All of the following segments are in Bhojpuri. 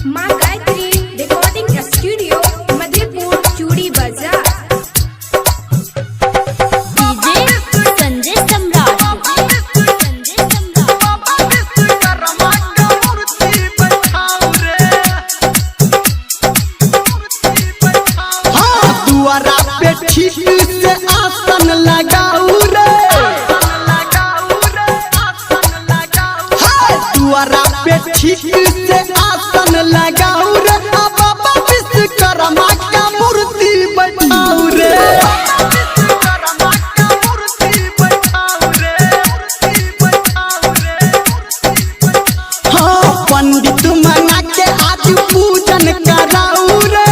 माँ गायत्री रिकॉर्डिंग स्टूडियो मधेपुर चूड़ी बाजार। ठीक से आसन लगाऊ रे, दुआरा पे ठीक से आसन लगाऊ रे, बाबा विश्वकर्मा का मूर्ति बैठाऊ रे। हाँ पंडित मना के आज पूजन कराऊ रे,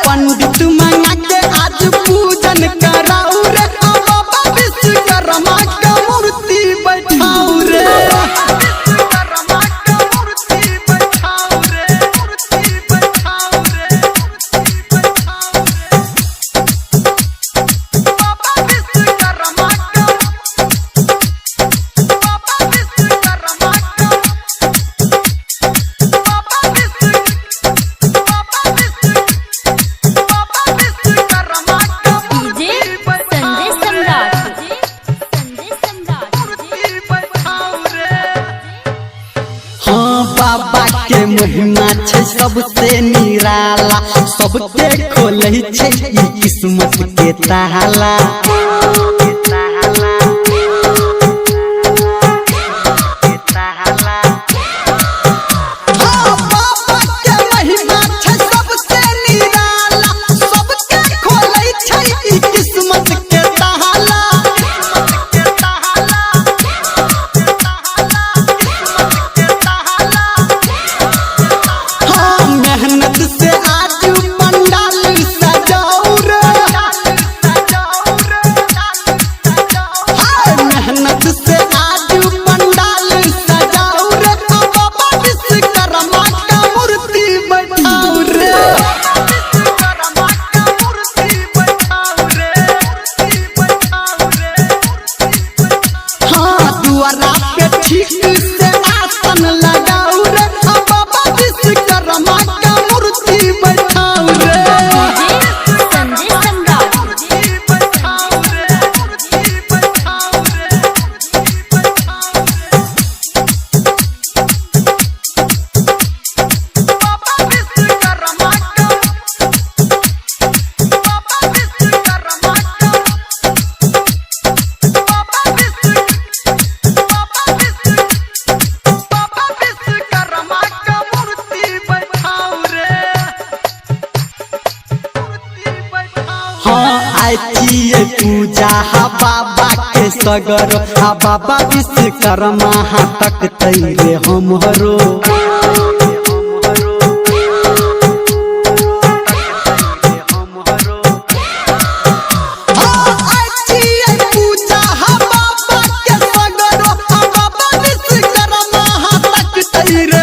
पंडित मंगा के आज पूजन कराऊ रे, बाबा विश्वकर्मा का मूर्ति बैठाऊ रे। बाबा के महिमा छै सबसे निराला, सबके खोलै छै ई किस्मत के ताला। ठीक से आसन लगाऊ रे, बाबा विश्वकर्मा का मूर्ति बैठाऊ रे। पूजा हा बाबा के सगर, हा बाबा विश्वकर्मा हा तक तैरे हमरो। पूजा हा बाबा के सगर, हा बाबा विश्वकर्मा हा तक तैरे